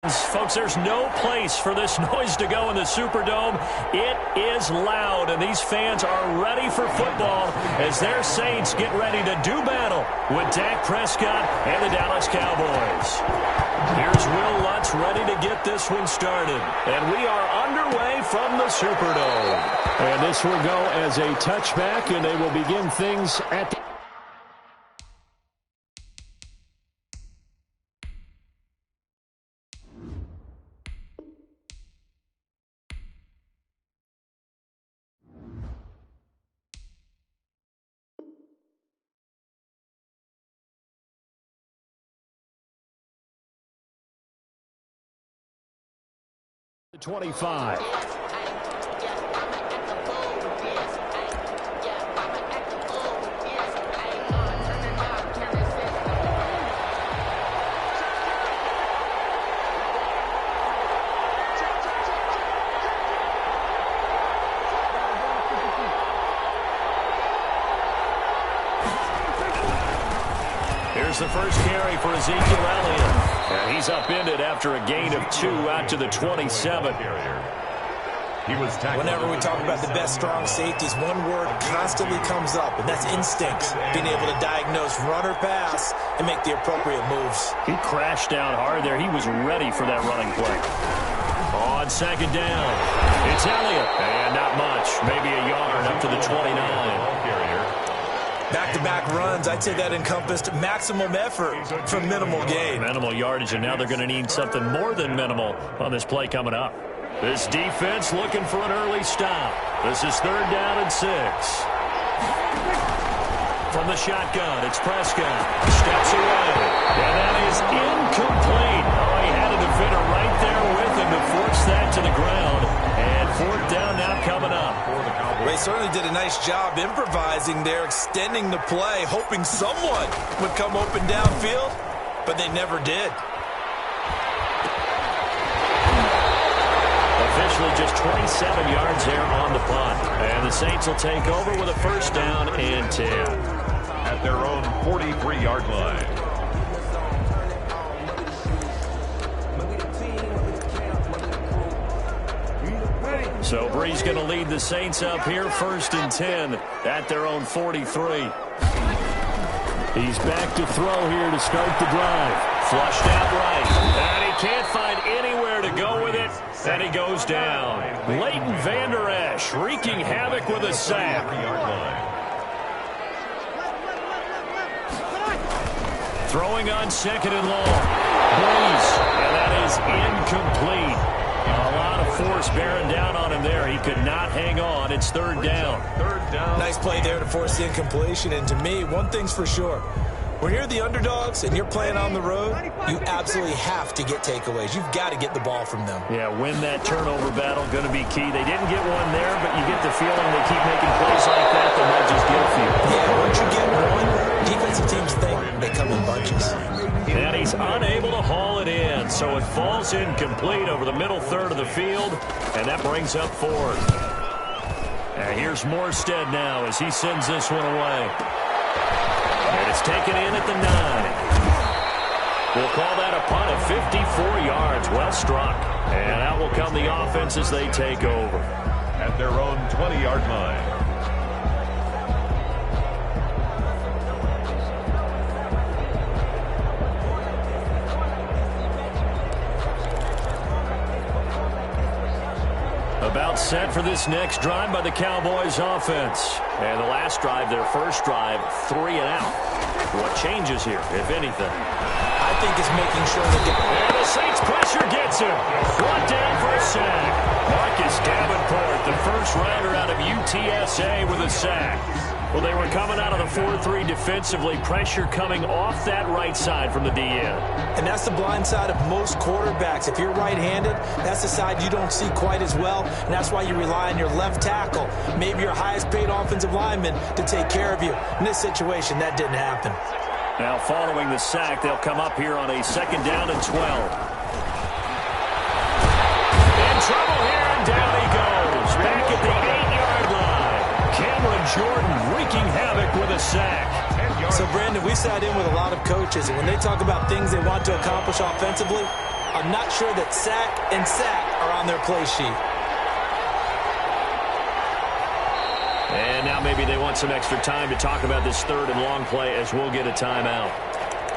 Folks, there's no place for this noise to go in the Superdome. It is loud, and these fans are ready for football as their Saints get ready to do battle with Dak Prescott and the Dallas Cowboys. Here's Will Lutz ready to get this one started, and we are underway from the Superdome. And this will go as a touchback, and they will begin things at the... The 25. Here's the first carry for Ezekiel Elliott. And he's upended after a gain of 2 out to the 27. Whenever we talk about the best strong safeties, one word constantly comes up, and that's instincts. Being able to diagnose run or pass and make the appropriate moves. He crashed down hard there. He was ready for that running play. On second down, it's Elliott. And not much. Maybe a yard up to the 29. Back-to-back runs, I'd say that encompassed maximum effort for minimal gain. Minimal yardage, and now they're going to need something more than minimal on this play coming up. This defense looking for an early stop. This is 3rd down and 6. From the shotgun, it's Prescott. Steps away, and that is incomplete. Oh, he had a defender right there with him to force that to the ground. And 4th down now coming up. They certainly did a nice job improvising there, extending the play, hoping someone would come open downfield, but they never did. Officially just 27 yards there on the punt. And the Saints will take over with a 1st down and 10. At their own 43-yard line. So Bree's going to lead the Saints up here, 1st and 10 at their own 43. He's back to throw here to start the drive. Flushed out right. And he can't find anywhere to go with it. And he goes down. Leighton Vander Esch wreaking havoc with a sack. Throwing on 2nd and long. Breeze. And that is incomplete. A lot of force bearing down on him there. He could not hang on. It's 3rd down. Nice play there to force the incompletion. And to me, one thing's for sure. When you're the underdogs and you're playing on the road, you absolutely have to get takeaways. You've got to get the ball from them. Yeah, win that turnover battle, going to be key. They didn't get one there, but you get the feeling they keep making plays like that, they might just get a few. Yeah, once you get one, defensive teams think they come in bunches. And he's unable to haul it in, so it falls incomplete over the middle 3rd of the field, and that brings up 4th. And here's Morstead now as he sends this one away. And it's taken in at the 9. We'll call that a punt of 54 yards. Well struck. And out will come the offense as they take over. At their own 20-yard line. About set for this next drive by the Cowboys offense. And the last drive, their first drive, 3 and out. What changes here, if anything? I think it's making sure they get... And the Saints pressure gets him. 1 down for a sack. Marcus Davenport, the first rounder out of UTSA with a sack. Well, they were coming out of the 4-3 defensively. Pressure coming off that right side from the DN. And that's the blind side of most quarterbacks. If you're right-handed, that's the side you don't see quite as well. And that's why you rely on your left tackle, maybe your highest-paid offensive lineman, to take care of you. In this situation, that didn't happen. Now, following the sack, they'll come up here on a 2nd down and 12. In trouble here, and down he goes. Back at the 8-yard line. Cameron Jordan wreaking havoc with a sack. So, Brandon, we sat in with a lot of coaches, and when they talk about things they want to accomplish offensively, I'm not sure that sack and sack are on their play sheet. And now maybe they want some extra time to talk about this third and long play as we'll get a timeout.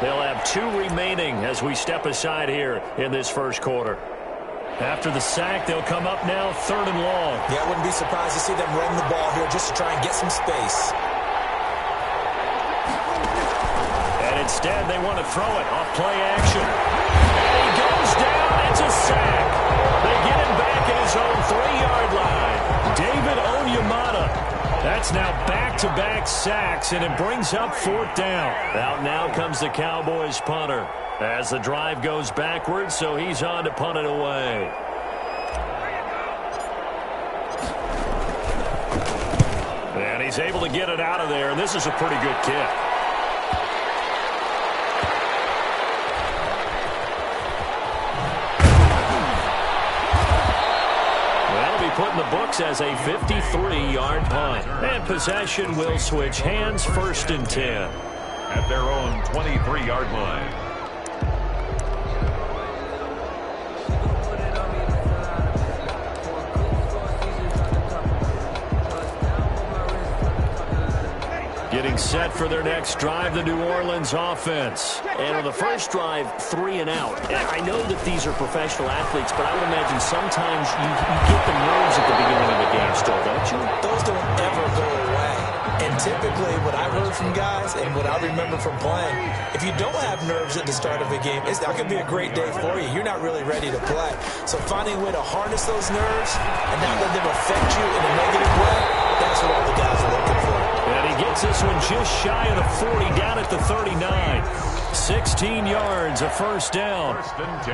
They'll have 2 remaining as we step aside here in this first quarter. After the sack, they'll come up now 3rd and long. Yeah, I wouldn't be surprised to see them run the ball here just to try and get some space. And instead, they want to throw it off play action. And he goes down. It's a sack. They get him back at his own 3-yard line. David Onyemata. That's now back-to-back sacks, and it brings up 4th down. Out now comes the Cowboys punter as the drive goes backwards, so he's on to punt it away. And he's able to get it out of there, and this is a pretty good kick. Put in the books as a 53-yard punt. And possession will switch hands, 1st and 10. At their own 23-yard line. Getting set for their next drive, the New Orleans offense. And on the first drive, 3 and out. I know that these are professional athletes, but I would imagine sometimes you get the nerves at the beginning of a game still, don't you? Those don't ever go away. And typically, what I've heard from guys and what I remember from playing, if you don't have nerves at the start of a game, it's not going to be a great day for you. You're not really ready to play. So finding a way to harness those nerves and not let them affect you in a negative way, that's what all the guys are looking for. And he gets this one just shy of the 40, down at the 39. 16 yards, a 1st down.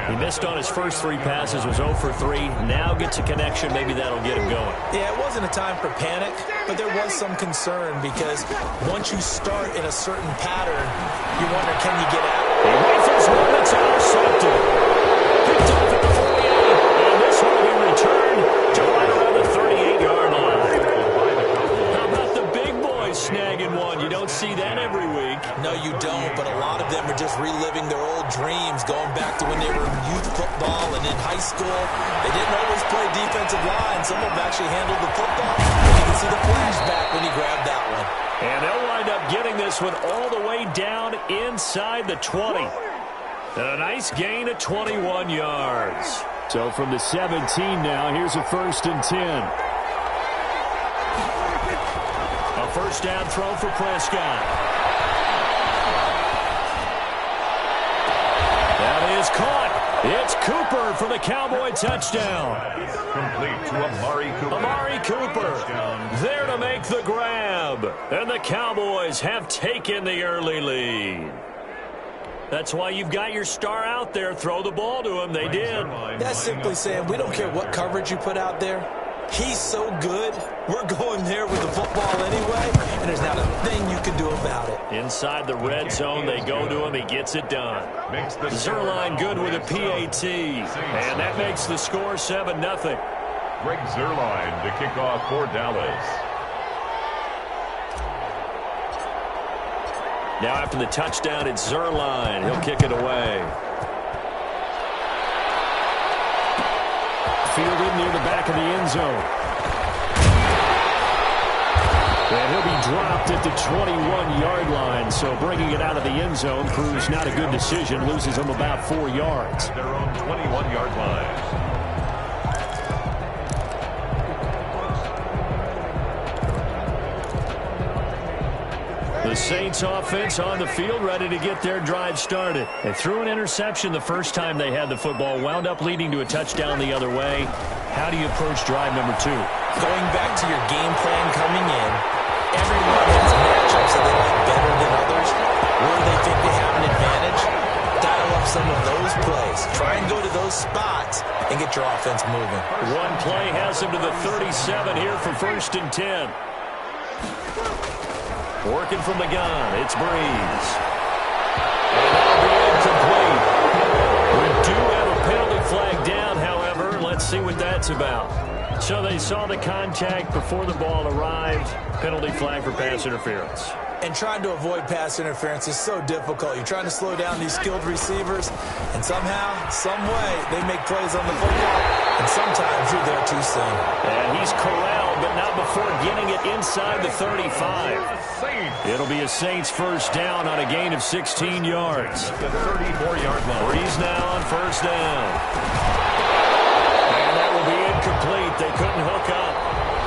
He missed on his first 3 passes, was 0 for 3. Now gets a connection. Maybe that'll get him going. Yeah, it wasn't a time for panic, but there was some concern because once you start in a certain pattern, you wonder, can you get out? He rifles one that's intercepted. Picked off at the 48, and this will be returned to right around the 38-yard line. How about the big boys snagging one? You don't see that every week. No, you don't, but a lot of them are just reliving their old dreams, going back to when they were in youth football and in high school. They didn't always play defensive line. Some of them actually handled the football. You can see the flashback when he grabbed that one. And they'll wind up getting this one all the way down inside the 20. And a nice gain of 21 yards. So from the 17 now, here's a 1st and 10. A 1st down throw for Prescott. That is caught. It's Cooper for the Cowboy touchdown. Complete to Amari Cooper. Amari Cooper there to make the grab. And the Cowboys have taken the early lead. That's why you've got your star out there. Throw the ball to him. They did. That's simply saying we don't care what coverage you put out there. He's so good, we're going there with the football anyway, and there's not a thing you can do about it. Inside the red zone, they go to him. He gets it done. Zerline good with a PAT, and that makes the score 7-0. Greg Zerline to kick off for Dallas. Now after the touchdown, it's Zerline. He'll kick it away. Fielded near the back of the end zone. And he'll be dropped at the 21-yard line. So bringing it out of the end zone proves not a good decision. Loses him about 4 yards. Their own 21-yard line. The Saints offense on the field, ready to get their drive started. They threw an interception the first time they had the football, wound up leading to a touchdown the other way. How do you approach drive number 2? Going back to your game plan coming in, everyone has matchups that they like better than others. Where they think they have an advantage, dial up some of those plays. Try and go to those spots and get your offense moving. One play has them to the 37 here for 1st and 10. Working from the gun, it's Breeze. And that'll be incomplete. We do have a penalty flag down, however. Let's see what that's about. So they saw the contact before the ball arrived. Penalty flag for pass interference. And trying to avoid pass interference is so difficult. You're trying to slow down these skilled receivers, and somehow, some way, they make plays on the football, and sometimes you're there too soon. And he's corralled, but not before getting it inside the 35. It'll be a Saints first down on a gain of 16 yards. The 34-yard line. Breeze now on first down. And that will be incomplete. They couldn't hook up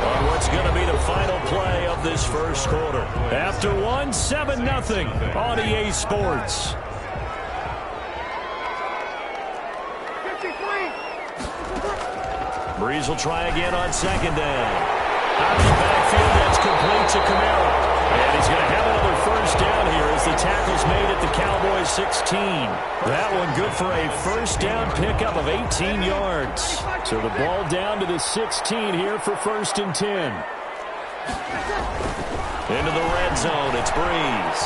on what's going to be the final play of this first quarter. After 7-0 on EA Sports. Breeze will try again on second down. Out of the backfield, that's complete to Kamara. And he's going to have another first down here as the tackle's made at the Cowboys 16. That one good for a first down pickup of 18 yards. So the ball down to the 16 here for 1st and 10. Into the red zone, it's Breeze.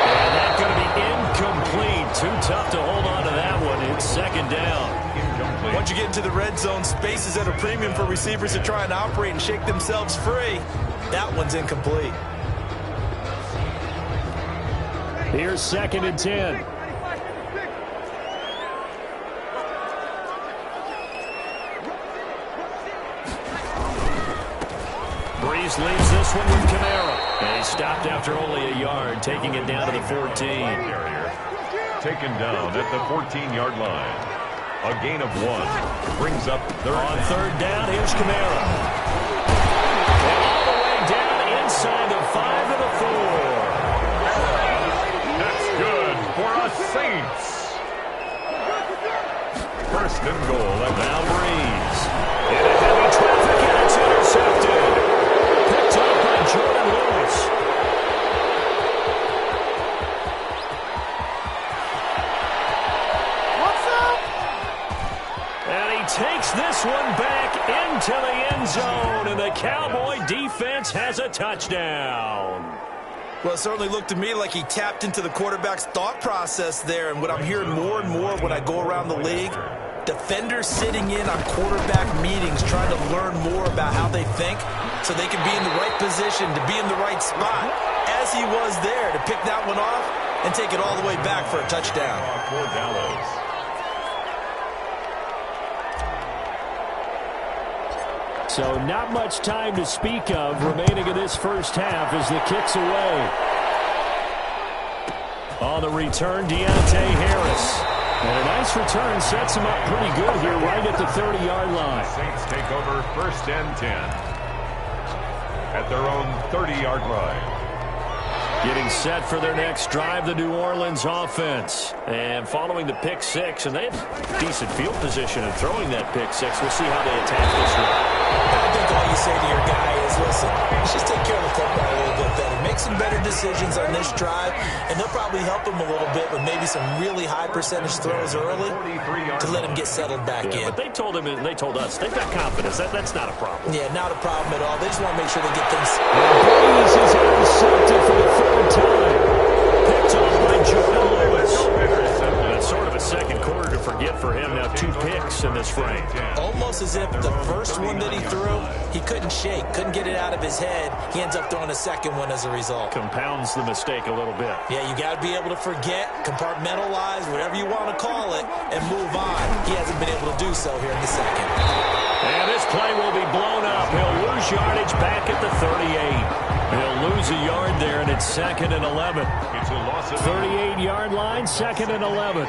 And that's going to be incomplete. Too tough to hold on to that one. It's second down. Once you get into the red zone, space is at a premium for receivers to try and operate and shake themselves free. That one's incomplete. Here's 2nd and 10. Breeze leaves this one with Kamara. And he stopped after only a yard, taking it down to the 14. Taken down at the 14-yard line. A gain of 1. Brings up third. On third down, here's Kamara. And all the way down inside the 5 to the 4. That's good for us Saints. First and goal. Now Breeze. In a heavy traffic, and it's intercepted. Picked up by Jordan Lewis. Takes this one back into the end zone, and the Cowboy defense has a touchdown. Well, it certainly looked to me like he tapped into the quarterback's thought process there, and what I'm hearing more and more when I go around the league, defenders sitting in on quarterback meetings trying to learn more about how they think so they can be in the right position to be in the right spot, as he was there to pick that one off and take it all the way back for a touchdown. For Dallas. So not much time to speak of remaining in this first half as the kick's away. On the return, Deontay Harris. And a nice return sets him up pretty good here right at the 30-yard line. Saints take over 1st and 10 at their own 30-yard line. Getting set for their next drive, the New Orleans offense. And following the pick six, and they have decent field position in throwing that pick six. We'll see how they attack this one. I think all you say to your guy is, listen, let's just take care of the football a little bit better. Make some better decisions on this drive, and they'll probably help him a little bit with maybe some really high percentage throws early to let him get settled back in. But they told him, and they told us, they've got confidence. That's not a problem. Yeah, not a problem at all. They just want to make sure they get things. Breeze is intercepted for the third time. Picked off by Jordan Lewis. That's sort of a second quarter to forget for him. Now 2 picks in this frame. Almost as if the first one that he threw, he couldn't shake, couldn't get it out of his head. He ends up throwing a second one as a result. Compounds the mistake a little bit. Yeah, you got to be able to forget, compartmentalize, whatever you want to call it, and move on. He hasn't been able to do so here in the second. And this play will be blown up. He'll lose yardage back at the 38. He'll lose a yard there, and it's 2nd and 11. It's a loss of 38-yard line, 2nd and 11.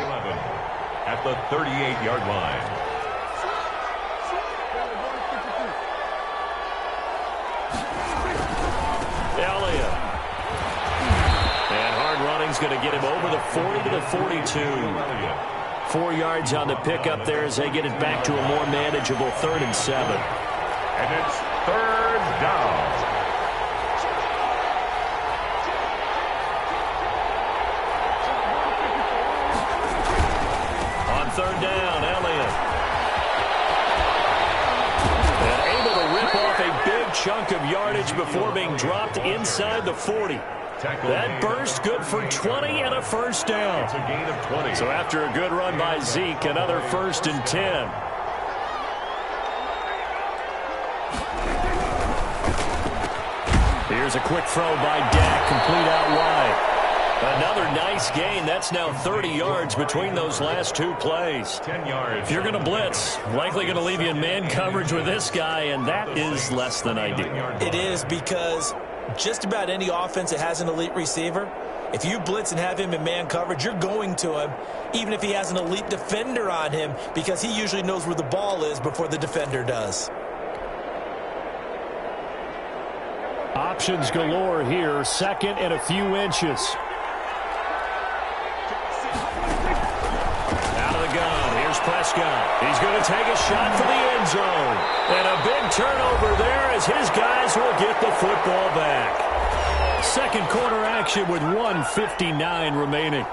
At the 38-yard line. Elliott. And hard running's going to get him over the 40 to the 42. 4 yards on the pickup there as they get it back to a more manageable 3rd and 7. And it's 3rd down. Third down, Elliott. And able to rip off a big chunk of yardage before being dropped inside the 40. That burst good for 20 and a first down. It's a gain of 20. So after a good run by Zeke, another 1st and 10. Here's a quick throw by Dak, complete out wide. Another nice gain. That's now 30 yards between those last two plays. 10 yards. If you're going to blitz, likely going to leave you in man coverage with this guy, and that is less than ideal. It is, because just about any offense that has an elite receiver, if you blitz and have him in man coverage, you're going to him, even if he has an elite defender on him, because he usually knows where the ball is before the defender does. Options galore here. Second and a few inches. Out of the gun. Here's Prescott. He's going to take a shot for the end zone. And a big turnover there as his guys will get the football back. Second quarter action with 1:59 remaining.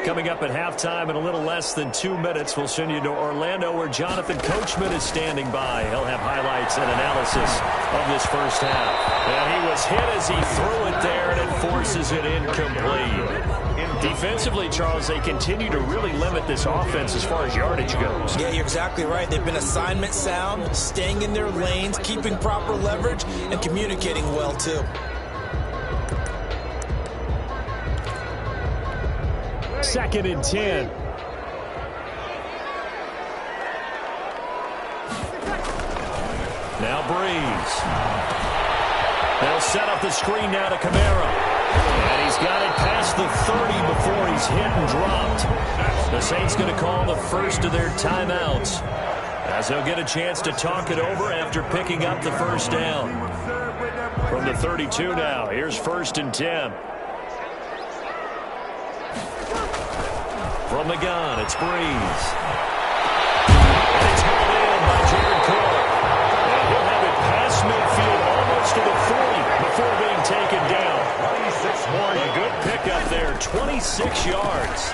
Coming up at halftime in a little less than 2 minutes, we'll send you to Orlando where Jonathan Coachman is standing by. He'll have highlights and analysis of this first half. And he was hit as he threw it there, and it forces it incomplete. Defensively, Charles, they continue to really limit this offense as far as yardage goes. Yeah, you're exactly right. They've been assignment sound, staying in their lanes, keeping proper leverage, and communicating well, too. Second and 10. Now Breeze. They'll set up the screen now to Kamara. And he's got it past the 30 before he's hit and dropped. The Saints going to call the first of their timeouts, as they'll get a chance to talk it over after picking up the first down. From the 32 now, here's first and 10. From the gun, it's Breeze. And it's held in by Jared Cook. And he'll have it past midfield almost to the 40 before being taken down. 26 more. A good pickup there, 26 yards.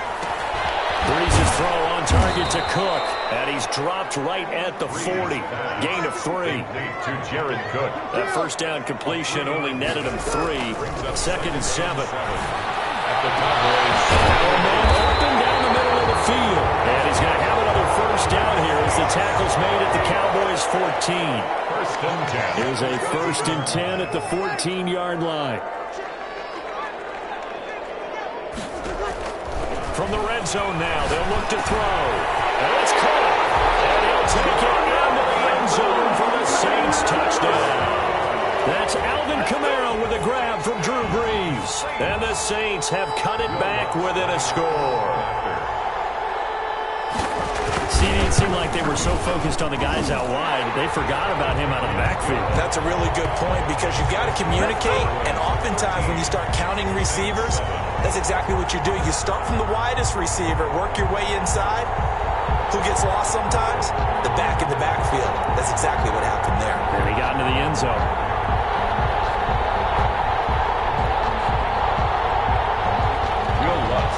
Breeze's throw on target to Cook. And he's dropped right at the 40. Gain of 3. To Jared Cook. That first down completion only netted him 3. Second and 7. At the Cowboys. Open down the middle of the field. And he's going to have another first down here as the tackle's made at the Cowboys 14. First and 10. Here's a first and 10 at the 14-yard line. From the red zone now, they'll look to throw. And it's caught. And he'll take it into the end zone for the Saints touchdown. That's Alvin Kamara with a grab from Drew Brees. And the Saints have cut it back within a score. See, it seemed like they were so focused on the guys out wide, they forgot about him out of the backfield. That's a really good point, because you've got to communicate, and oftentimes when you start counting receivers, that's exactly what you do. You start from the widest receiver, work your way inside. Who gets lost sometimes? The back in the backfield. That's exactly what happened there. And he got into the end zone.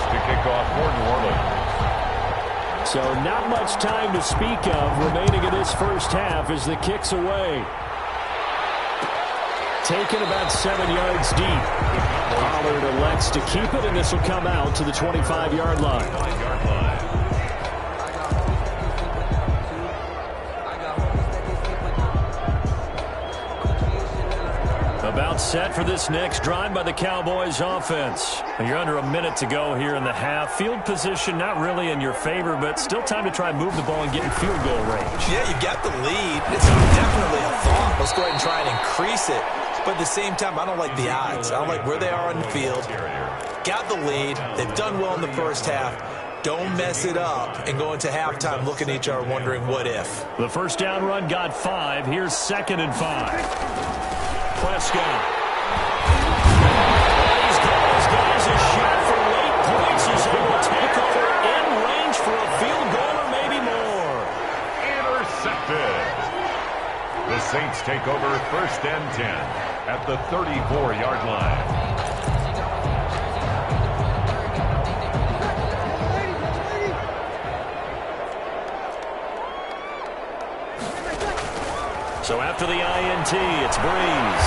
To kick off for New Orleans. So not much time to speak of remaining in this first half as the kick's away. Taken about 7 yards deep. Pollard elects to keep it, and this will come out to the 25-yard line. About set for this next drive by the Cowboys offense. You're under a minute to go here in the half. Field position not really in your favor, but still time to try and move the ball and get in field goal range. Yeah, you got the lead. It's definitely a thought. Let's go ahead and try and increase it. But at the same time, I don't like the odds. I don't like where they are on the field. Got the lead. They've done well in the first half. Don't mess it up and go into halftime looking at each other wondering what if. The first down run got 5. Here's second and 5. Prescott. He's got his guys a shot for late points as they will take over in range for a field goal or maybe more. Intercepted. The Saints take over first and 10 at the 34-yard line. So after the INT, it's Breeze.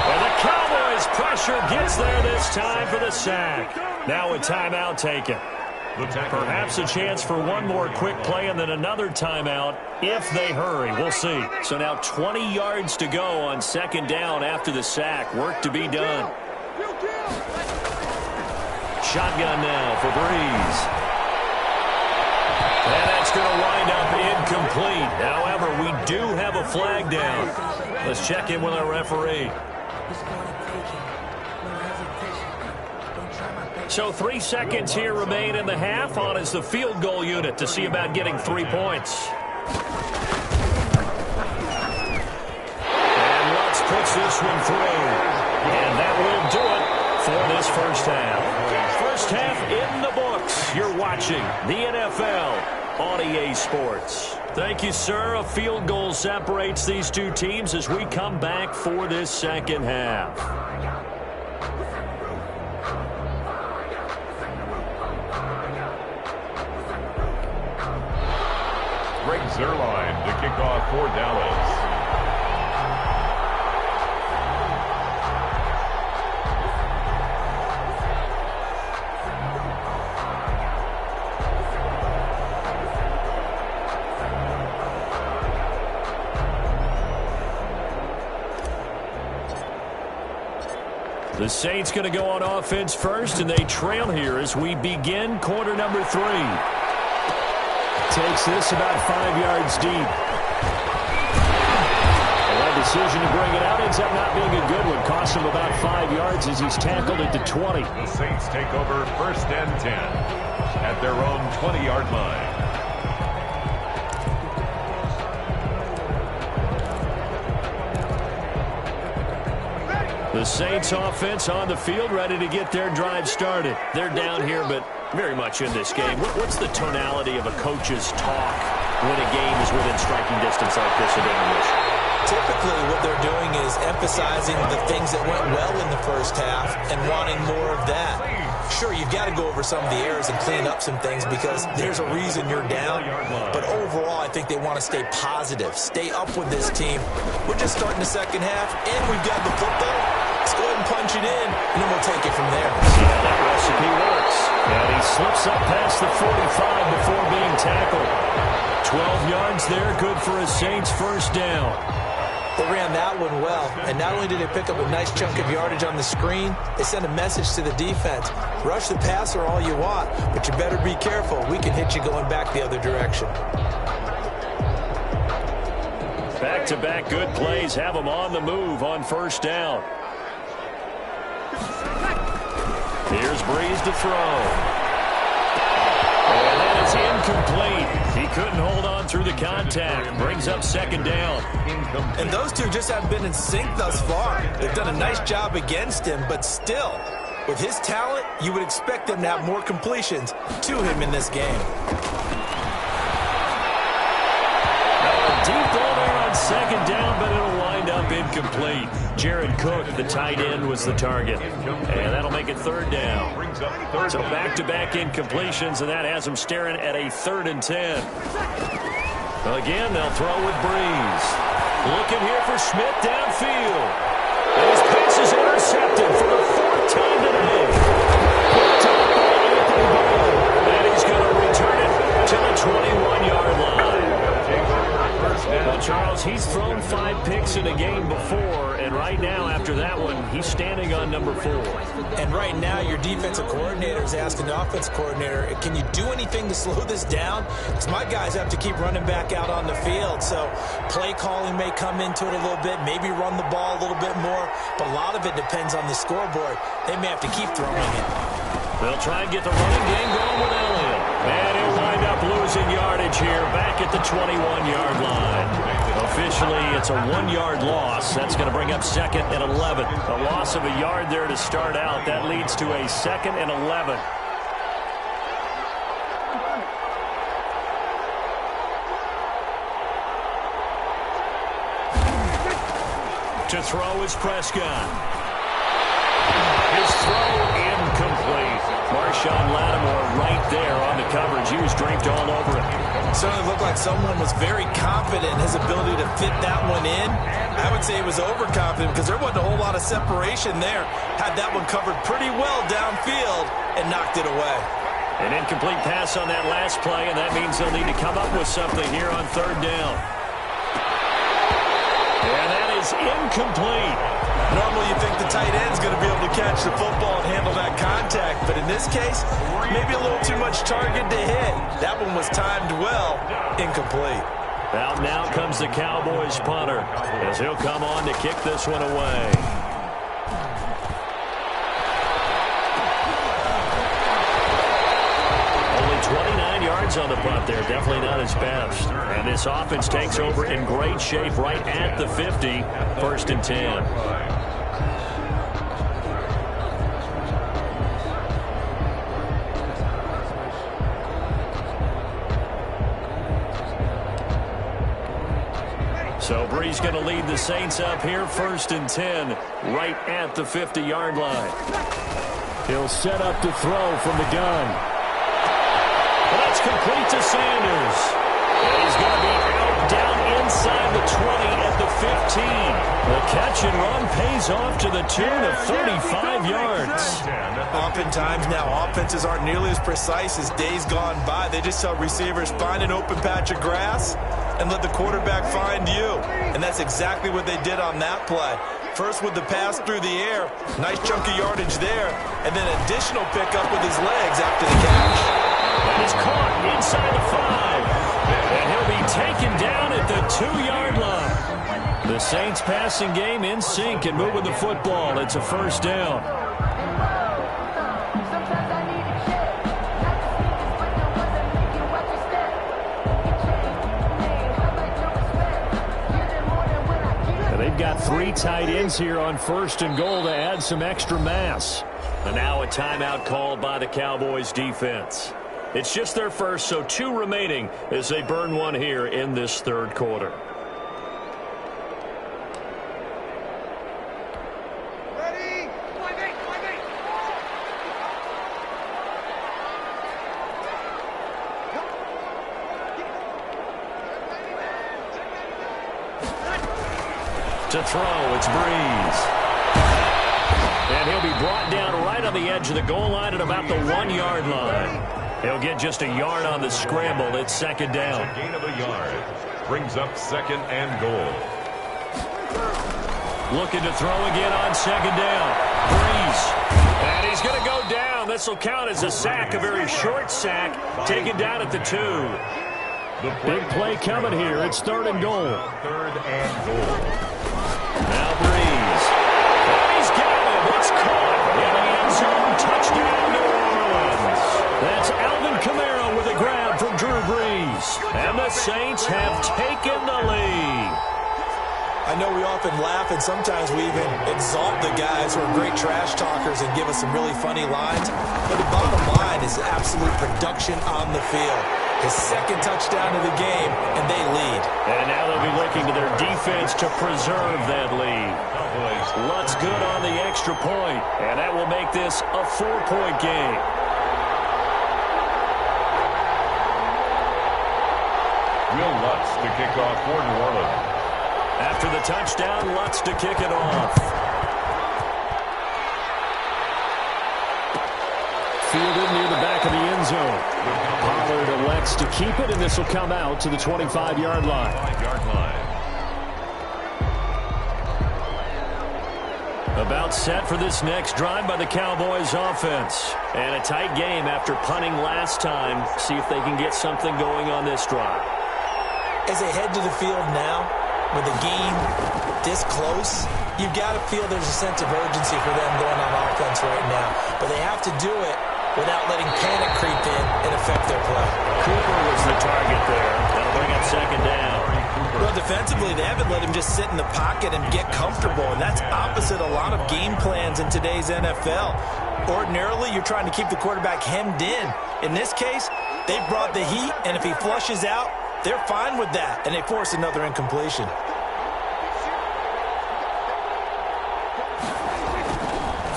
And the Cowboys as pressure gets there this time for the sack. Now a timeout taken. Perhaps a chance for one more quick play and then another timeout if they hurry. We'll see. So now 20 yards to go on second down after the sack. Work to be done. Shotgun now for Breeze. And that's going to wind up incomplete. However, we do have a flag down. Let's check in with our referee. So 3 seconds here remain in the half. On is the field goal unit to see about getting 3 points. And Lutz puts this one through. And that will do it for this first half. First half in the books. You're watching the NFL on EA Sports. Thank you, sir. A field goal separates these two teams as we come back for this second half. Greg Zuerlein to kick off for Dallas. The Saints going to go on offense first, and they trail here as we begin quarter number 3. Takes this about 5 yards deep. That decision to bring it out ends up not being a good one. Costs him about 5 yards as he's tackled at the 20. The Saints take over first and 10 at their own 20-yard line. The Saints offense on the field, ready to get their drive started. They're down here, but very much in this game. What's the tonality of a coach's talk when a game is within striking distance like this at intermission? Typically, what they're doing is emphasizing the things that went well in the first half and wanting more of that. Sure, you've got to go over some of the errors and clean up some things because there's a reason you're down. But overall, I think they want to stay positive, stay up with this team. We're just starting the second half, and we've got the football. Let's go ahead and punch it in, and then we'll take it from there. Yeah, that recipe works. And he slips up past the 45 before being tackled. 12 yards there, good for a Saints first down. They ran that one well, and not only did they pick up a nice chunk of yardage on the screen, they sent a message to the defense. Rush the passer all you want, but you better be careful. We can hit you going back the other direction. Back-to-back good plays have them on the move on first down. Here's Breeze to throw. And that is incomplete. He couldn't hold on through the contact. Brings up second down. And those two just haven't been in sync thus far. They've done a nice job against him, but still, with his talent, you would expect them to have more completions to him in this game. Deep ball there on second down, but it'll wind up incomplete. Jared Cook, the tight end, was the target. And that'll make it third down. So back-to-back incompletions, and that has them staring at a 3rd and 10. Again, they'll throw with Breeze. Looking here for Smith downfield. And his pass is intercepted for the 4th time today. Picked up by Anthony Barr. And he's going to return it to the 21-yard line. Well, Charles, he's thrown 5 picks in a game before, and right now, after that one, he's standing on number 4. And right now, your defensive coordinator is asking the offensive coordinator, can you do anything to slow this down? Because my guys have to keep running back out on the field, so play calling may come into it a little bit, maybe run the ball a little bit more, but a lot of it depends on the scoreboard. They may have to keep throwing it. They'll try and get the running game going with Elliott. And he'll wind up losing yardage here back at the 21-yard line. Officially, it's a 1-yard loss. That's going to bring up 2nd and 11. A loss of a yard there to start out. That leads to a 2nd and 11. To throw is Prescott. His throw incomplete. Marshawn Lattimore right there on the coverage. He was draped all over it. certainly looked like someone was very confident in his ability to fit that one in. I would say he was overconfident because there wasn't a whole lot of separation there. Had that one covered pretty well downfield and knocked it away. An incomplete pass on that last play, and that means they'll need to come up with something here on third down. And that is incomplete. Normally you think the tight end's going to be able to catch the football and handle that contact, but in this case, maybe a little too much target to hit. That one was timed well, incomplete. Out now comes the Cowboys punter, as he'll come on to kick this one away. Only 29 yards on the punt there, definitely not his best. And this offense takes over in great shape right at the 50, 1st and 10. So Brees going to lead the Saints up here, 1st and 10, right at the 50-yard line. He'll set up to throw from the gun. That's complete to Sanders. And he's going to be out down inside the 20 at the 15. The catch and run pays off to the tune of 35 yards. Oftentimes now, offenses aren't nearly as precise as days gone by. They just tell receivers, find an open patch of grass and let the quarterback find you. And that's exactly what they did on that play. First with the pass through the air, nice chunk of yardage there, and then additional pickup with his legs after the catch. And he's caught inside the 5. And he'll be taken down at the 2-yard line. The Saints passing game in sync and moving the football. It's a 1st down. They've got 3 tight ends here on 1st and goal to add some extra mass. And now a timeout called by the Cowboys defense. It's just their first, so 2 remaining as they burn one here in this 3rd quarter. To throw, it's Brees. And he'll be brought down right on the edge of the goal line at about the 1-yard line. He'll get just a yard on the scramble. It's 2nd down. A gain of a yard. Brings up 2nd and goal. Looking to throw again on 2nd down. Brees. And he's going to go down. This will count as a sack, a very short sack, taken down at the 2. Big play coming here. It's 3rd and goal. 3rd and goal. Now Brees. And he's got it. It's caught in the end zone. Touchdown, New Orleans. That's Alvin Kamara with a grab from Drew Brees. And the Saints have taken the lead. I know we often laugh, and sometimes we even exalt the guys who are great trash talkers and give us some really funny lines. But the bottom line is absolute production on the field. His 2nd touchdown of the game, and they lead. And now they'll be looking to their defense to preserve that lead. Lutz good on the extra point, and that will make this a 4-point game. Will Lutz to kick off for New Orleans. After the touchdown, Lutz to kick it off. Fielded near the back of the end zone. Pollard elects to keep it, and this will come out to the 25-yard line. About set for this next drive by the Cowboys offense. And a tight game after punting last time. See if they can get something going on this drive. As they head to the field now, with the game this close, you've got to feel there's a sense of urgency for them going on offense right now. But they have to do it without letting panic creep in and affect their play. Cooper was the target there. That'll bring up 2nd down. Well, defensively, they haven't let him just sit in the pocket and get comfortable, and that's opposite a lot of game plans in today's NFL. Ordinarily, you're trying to keep the quarterback hemmed in. In this case, they brought the heat, and if he flushes out, they're fine with that, and they force another incompletion.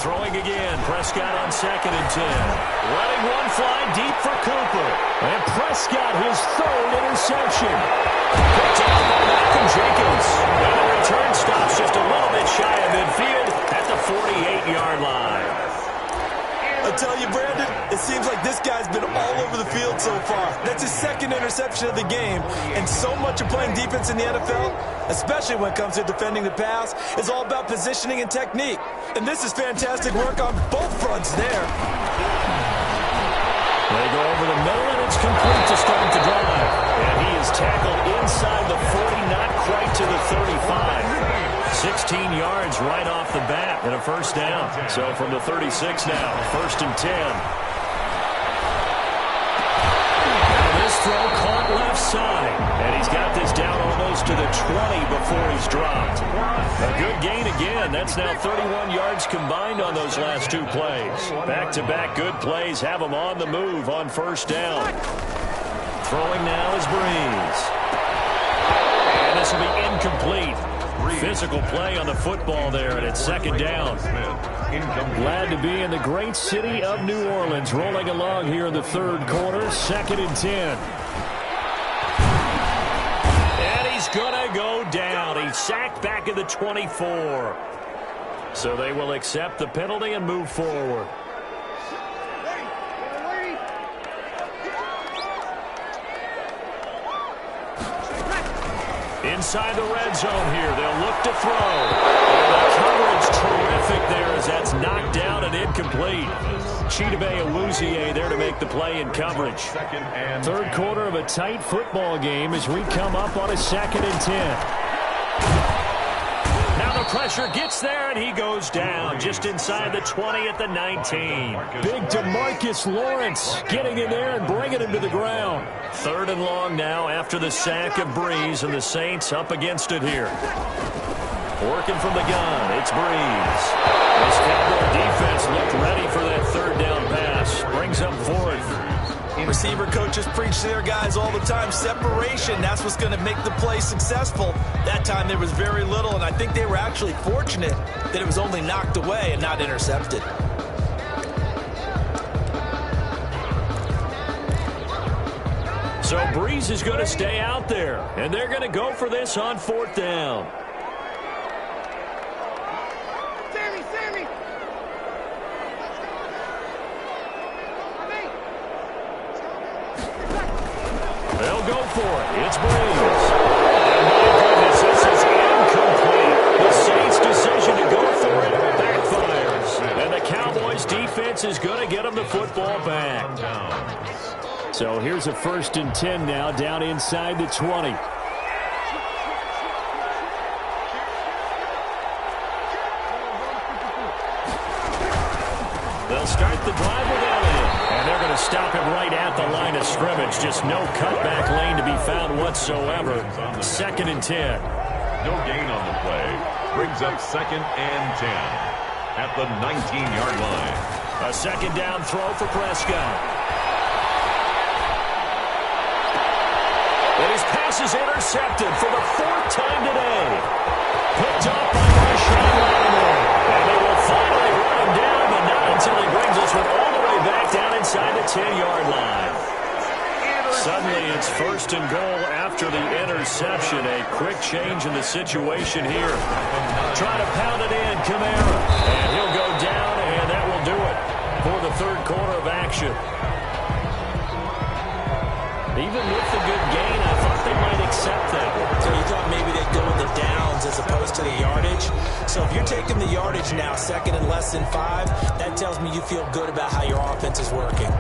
Throwing again. Prescott on 2nd and 10. Letting one fly deep for Cooper. And Prescott, his 3rd interception. Picked off by Malcolm Jenkins. And the return stops just a little bit shy of midfield at the 48-yard line. I tell you, Brandon, it seems like this guy's been all over the field so far. That's his 2nd interception of the game. And so much of playing defense in the NFL, especially when it comes to defending the pass, is all about positioning and technique. And this is fantastic work on both fronts there. They go over the middle, and it's complete to start the drive. And he is tackled inside the 40, not quite to the 35. 16 yards right off the bat and a first down. So from the 36 now, 1st and 10. Now this throw caught left side. And he's got this down almost to the 20 before he's dropped. A good gain again. That's now 31 yards combined on those last 2 plays. Back-to-back good plays have him on the move on 1st down. Throwing now is Breeze. And this will be incomplete. Physical play on the football there, and it's 2nd down. Glad to be in the great city of New Orleans, rolling along here in the 3rd quarter, 2nd and 10. And he's going to go down. He's sacked back at the 24. So they will accept the penalty and move forward. Inside the red zone here, they'll look to throw. And the coverage terrific there as that's knocked down and incomplete. Chidobe Awuzie there to make the play in coverage. 3rd quarter of a tight football game as we come up on a 2nd and 10. Now the pressure gets there, and he goes down just inside the 20 at the 19. Big DeMarcus Lawrence getting in there and bringing him to the ground. 3rd and long now after the sack of Breeze, and the Saints up against it here. Working from the gun, it's Breeze. This Cowboy defense looked ready for that 3rd down pass. Brings up 4th. Receiver coaches preach to their guys all the time. Separation, that's what's going to make the play successful. That time there was very little, and I think they were actually fortunate that it was only knocked away and not intercepted. So Breeze is going to stay out there, and they're going to go for this on 4th down. They'll go for it. It's Breeze. And my goodness, this is incomplete. The Saints' decision to go for it backfires. And the Cowboys' defense is going to get them the football back. So here's a 1st and 10 now, down inside the 20. They'll start the drive with Elliott. And they're going to stop him right at the line of scrimmage. Just no cutback lane to be found whatsoever. 2nd and 10. No gain on the play. Brings up 2nd and 10 at the 19-yard line. A 2nd down throw for Prescott. And his pass is intercepted for the 4th time today. Picked up by Marshawn Lattimore. And they will finally run him down, but not until he brings us all the way back down inside the 10-yard line. Suddenly it's 1st and goal after the interception. A quick change in the situation here. Trying to pound it in, Kamara. And he'll go down, and that will do it for the 3rd quarter of action. Even with the good gain, I thought they might accept that. So you thought maybe they'd go with the downs as opposed to the yardage? So if you're taking the yardage now, 2nd and less than 5, that tells me you feel good about how your offense is working.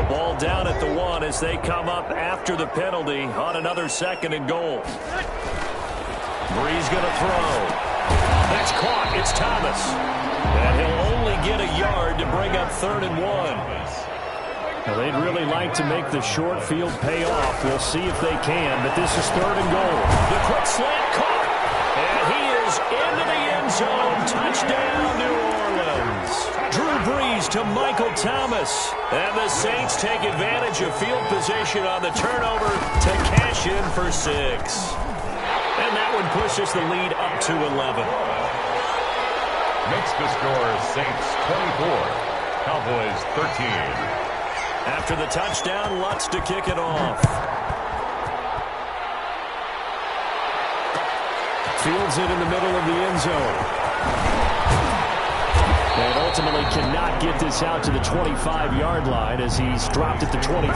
The ball down at the 1 as they come up after the penalty on another 2nd and goal. Breeze going to throw. That's caught. It's Thomas. And he'll only get a yard to bring up 3rd and 1. Now, they'd really like to make the short field pay off. We'll see if they can, but this is 3rd and goal. The quick slant caught, and he is into the end zone. Touchdown, New Orleans. Drew Brees to Michael Thomas, and the Saints take advantage of field position on the turnover to cash in for 6. And that one pushes the lead up to 11. Makes the score Saints 24, Cowboys 13. After the touchdown, Lutz to kick it off. Fields it in the middle of the end zone. And ultimately cannot get this out to the 25-yard line as he's dropped at the 23.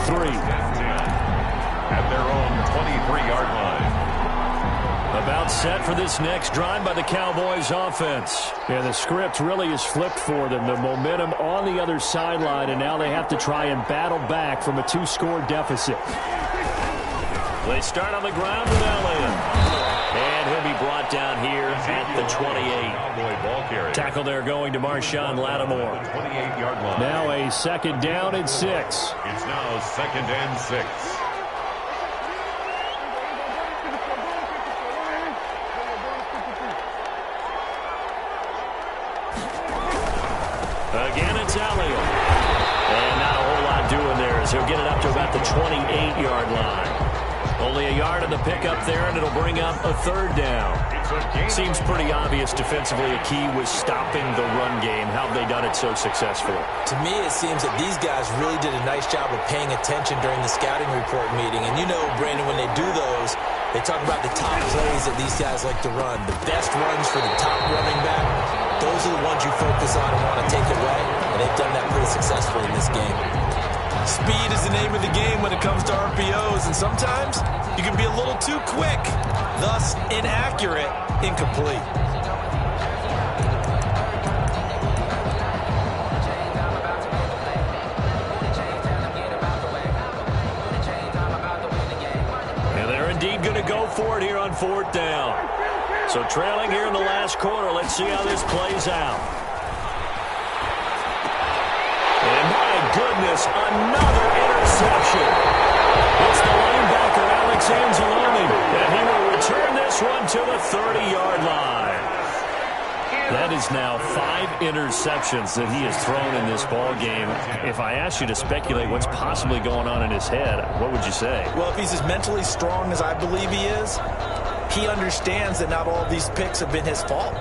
At their own 23-yard line. About set for this next drive by the Cowboys offense. Yeah, the script really is flipped for them. The momentum on the other sideline, and now they have to try and battle back from a 2-score deficit. They start on the ground with Elliott. And he'll be brought down here at the 28. Tackle there going to Marshawn Lattimore. 28-yard line. Now a second down and 6. It's now second and 6. Again, it's Elliott. And not a whole lot doing there as he'll get it up to about the 28-yard line. Only a yard on the pickup there, and it'll bring up a third down. Seems pretty obvious defensively a key was stopping the run game. How have they done it so successfully? To me, it seems that these guys really did a nice job of paying attention during the scouting report meeting. And you know, Brandon, when they do those, they talk about the top plays that these guys like to run. The best runs for the top running back, those are the ones you focus on and want to take away. And they've done that pretty successfully in this game. Speed is the name of the game when it comes to RPOs, and sometimes you can be a little too quick, thus inaccurate, incomplete. And they're indeed going to go for it here on 4th down. So trailing here in the last quarter, let's see how this plays out. And my goodness, another interception. It's the linebacker, Alex Anzalone, and he will return this one to the 30-yard line. That is now 5 interceptions that he has thrown in this ball game. If I asked you to speculate what's possibly going on in his head, what would you say? Well, if he's as mentally strong as I believe he is, he understands that not all of these picks have been his fault.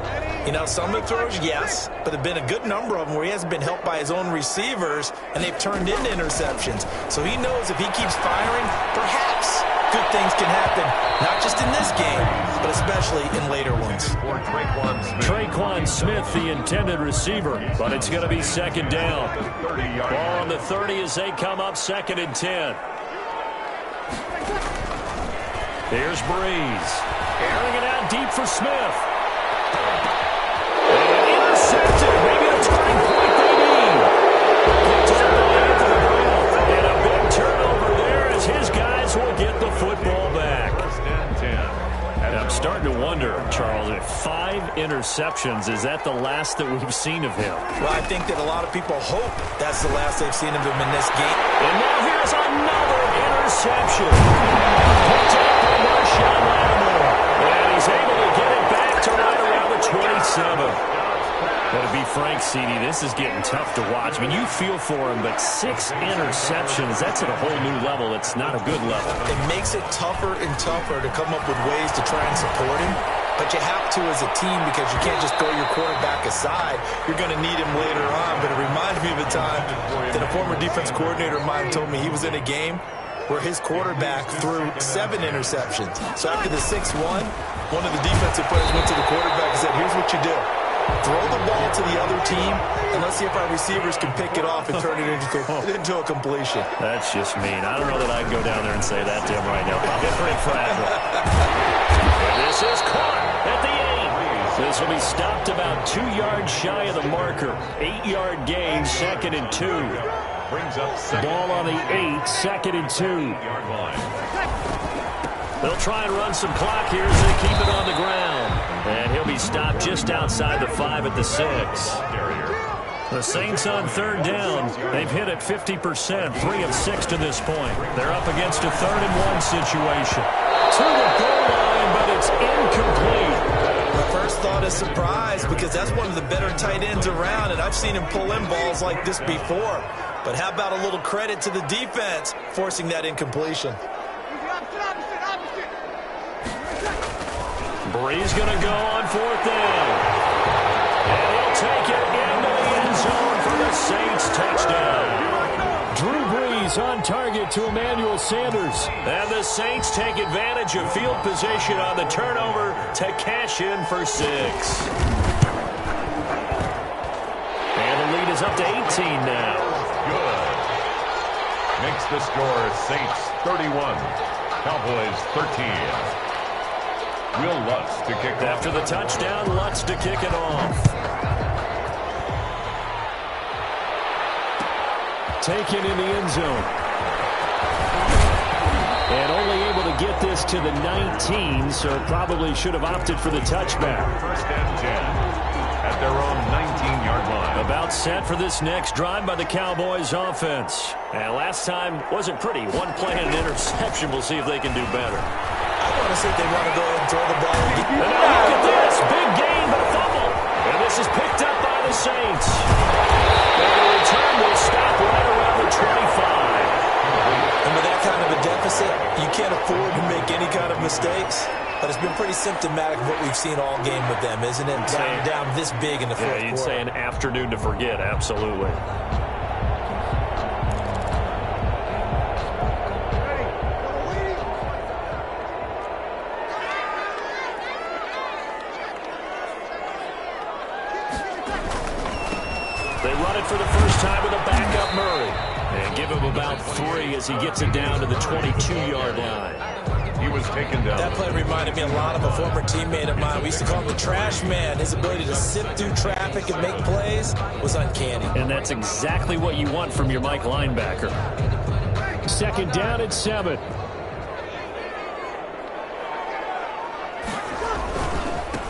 You know, some of the throws, yes, but there have been a good number of them where he hasn't been helped by his own receivers, and they've turned into interceptions. So he knows if he keeps firing, perhaps good things can happen, not just in this game, but especially in later ones. Traquan Smith, the intended receiver, but it's going to be second down. Ball on the 30 as they come up, 2nd and 10. Here's Breeze. Airing it out deep for Smith. Intercepted. Maybe a turning point they need. And a big turnover there as his guys will get the football back. And I'm starting to wonder, Charles, if 5 interceptions, is that the last that we've seen of him? Well, I think that a lot of people hope that's the last they've seen of him in this game. And now here's another interception. Picked up by Marshawn Lattimore. And he's able to get it back to right around the 27. But to be frank, CD, this is getting tough to watch. I mean, you feel for him, but 6 interceptions, that's at a whole new level. It's not a good level. It makes it tougher and tougher to come up with ways to try and support him. But you have to as a team because you can't just throw your quarterback aside. You're going to need him later on. But it reminds me of a time that a former defense coordinator of mine told me he was in a game where his quarterback threw 7 interceptions. So after the 6-1, one of the defensive players went to the quarterback and said, here's what you do. Throw the ball to the other team, and let's see if our receivers can pick it off and turn it into a completion. That's just mean. I don't know that I can go down there and say that to him right now. Probably pretty fragile. This is caught at the 8. This will be stopped about 2 yards shy of the marker. 8-yard gain, 2nd and 2. Brings up ball on the 8, 2nd and 2. They'll try and run some clock here as they keep it on the ground. And he'll be stopped just outside the 5 at the 6. The Saints on 3rd down. They've hit it 50%, 3 of 6 to this point. They're up against a 3rd and 1 situation. To the goal line, but it's incomplete. My first thought is surprise because that's one of the better tight ends around, and I've seen him pull in balls like this before. But how about a little credit to the defense forcing that incompletion? Brees going to go on 4th down. And he'll take it into the end zone for the Saints touchdown. Drew Brees on target to Emmanuel Sanders. And the Saints take advantage of field position on the turnover to cash in for 6. And the lead is up to 18 now. Good. Makes the score Saints 31, Cowboys 13. Will Lutz to kick off. After the touchdown, Lutz to kick it off. Taken in the end zone. And only able to get this to the 19, so probably should have opted for the touchback. 1st and 10 at their own 19-yard line. About set for this next drive by the Cowboys offense. And last time wasn't pretty. One play and an interception. We'll see if they can do better. I want to see if they want to go ahead and throw the ball. And now look at this. Big gain, but a fumble. And this is picked up by the Saints. And the return will stop right around the 25. And with that kind of a deficit, you can't afford to make any kind of mistakes. But it's been pretty symptomatic of what we've seen all game with them, isn't it? Down this big in the fourth quarter. Yeah, you'd say an afternoon to forget, absolutely. They run it for the first time with a backup Murray. And give him about 3 as he gets it down to the 22-yard line. He was taken down. That play reminded me a lot of a former teammate of mine. We used to call him the trash man. His ability to sift through traffic and make plays was uncanny. And that's exactly what you want from your Mike linebacker. 2nd down at 7.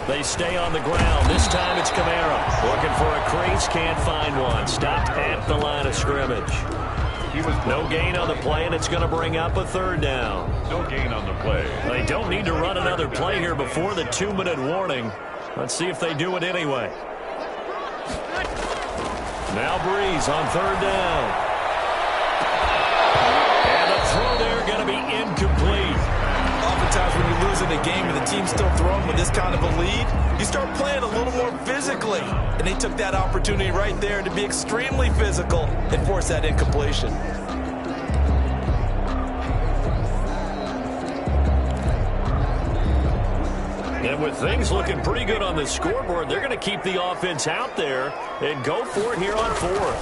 They stay on the ground. This time it's Kamara. Looking for a crease, can't find one. Stopped at the line of scrimmage. He was no gain on the play, and it's going to bring up a 3rd down. No gain on the play. They don't need to run another play here before the 2-minute warning. Let's see if they do it anyway. Now Brees on 3rd down. And the throw there going to be incomplete. Oftentimes when you're losing a game and the team's still throwing with this kind of a lead, you start playing a little more physically. And they took that opportunity right there to be extremely physical and force that incompletion. And with things looking pretty good on the scoreboard, they're going to keep the offense out there and go for it here on 4th.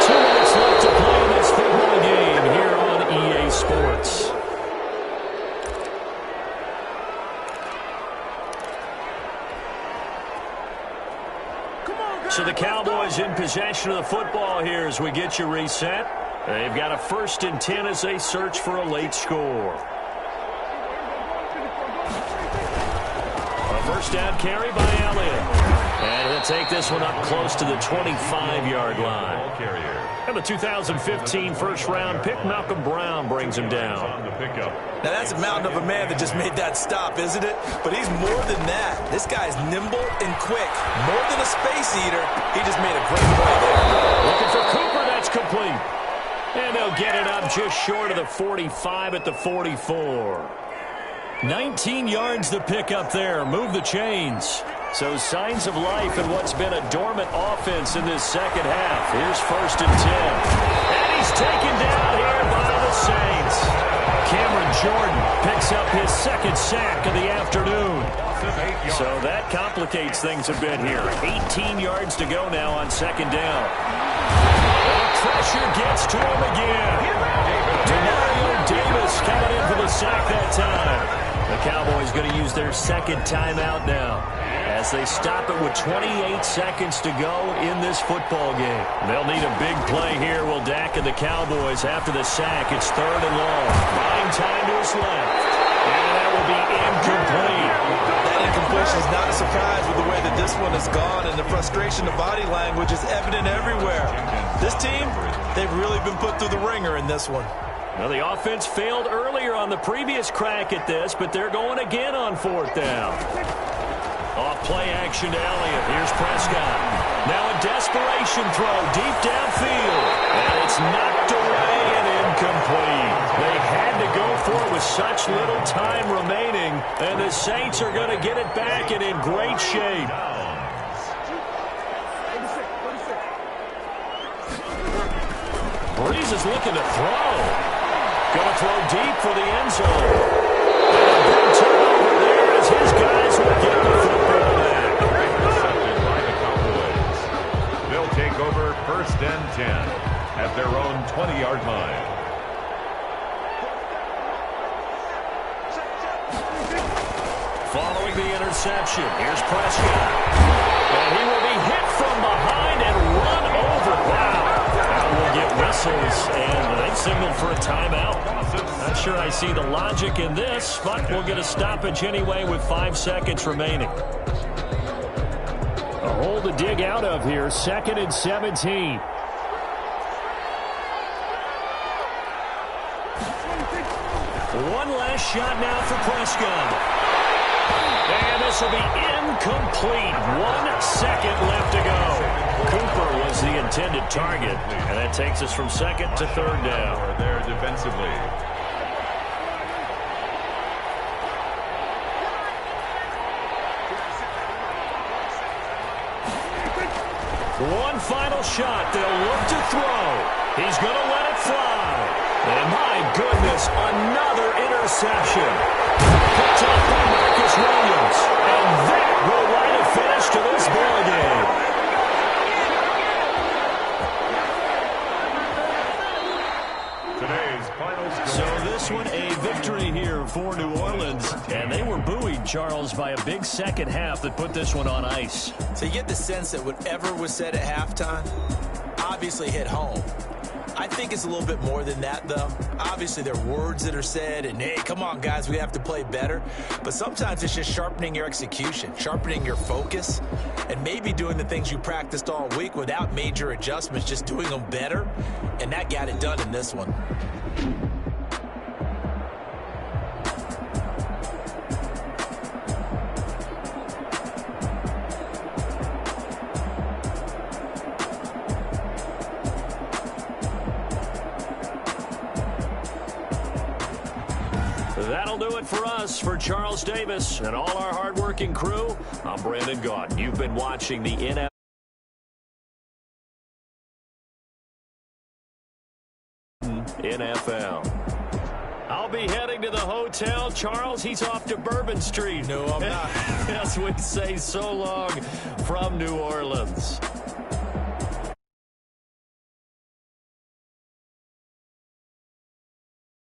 2 minutes left to play in this football game here on EA Sports. So the Cowboys in possession of the football here as we get you reset. They've got a 1st and 10 as they search for a late score. A 1st down carry by Elliott. And he'll take this one up close to the 25-yard line. Ball carrier. And the 2015 first-round pick, Malcolm Brown, brings him down. On the pickup. Now that's a mountain of a man that just made that stop, isn't it? But he's more than that. This guy's nimble and quick. More than a space eater, he just made a great play there. Looking for Cooper, that's complete. And they'll get it up just short of the 45 at the 44. 19 yards the pick up there. Move the chains. So signs of life in what's been a dormant offense in this second half. Here's 1st and 10. And he's taken down here by the Saints. Cameron Jordan picks up his 2nd sack of the afternoon. So that complicates things a bit here. 18 yards to go now on 2nd down. Pressure gets to him again. Demario Davis coming in for the sack that time. The Cowboys going to use their 2nd timeout now as they stop it with 28 seconds to go in this football game. They'll need a big play here, will Dak and the Cowboys after the sack. It's 3rd and long. Buying time to his left. And that will be incomplete. That incompletion is not a surprise with the way that this one has gone, and the frustration, the body language is evident everywhere. This team, they've really been put through the ringer in this one. Now, the offense failed earlier on the previous crack at this, but they're going again on 4th down. Off play action to Elliott. Here's Prescott. Now a desperation throw deep downfield. And it's knocked away and incomplete. They had to go for it with such little time remaining, and the Saints are going to get it back and in great shape. Breeze is looking to throw. Going to throw deep for the end zone. And a big turnover there as his guys will get the football back. Intercepted by the Cowboys. They'll take over 1st and 10 at their own 20-yard line. Following the interception, here's Prescott. And he will be hit from behind and run over. Wow. Now we'll get whistles, and they've signaled for a timeout. Not sure I see the logic in this, but we'll get a stoppage anyway with 5 seconds remaining. A hole to dig out of here, 2nd and 17. One last shot now for Prescott. And this will be incomplete. 1 second left to go. Cooper was the intended target, and that takes us from 2nd to 3rd down. There defensively. One final shot. They'll look to throw. He's going to let it fly. And my goodness, another interception. Picked up by Marcus Williams. And that will write a finish to this ball game. Today's final score. So this one, a victory here for New Orleans. And they were buoyed, Charles, by a big second half that put this one on ice. So you get the sense that whatever was said at halftime obviously hit home. I think it's a little bit more than that, though. Obviously, there are words that are said, and, hey, come on, guys, we have to play better. But sometimes it's just sharpening your execution, sharpening your focus, and maybe doing the things you practiced all week without major adjustments, just doing them better, and that got it done in this one. That'll do it for us. For Charles Davis and all our hardworking crew, I'm Brandon Gaudin. You've been watching the NFL. I'll be heading to the hotel. Charles, he's off to Bourbon Street. No, I'm not. As we say so long from New Orleans.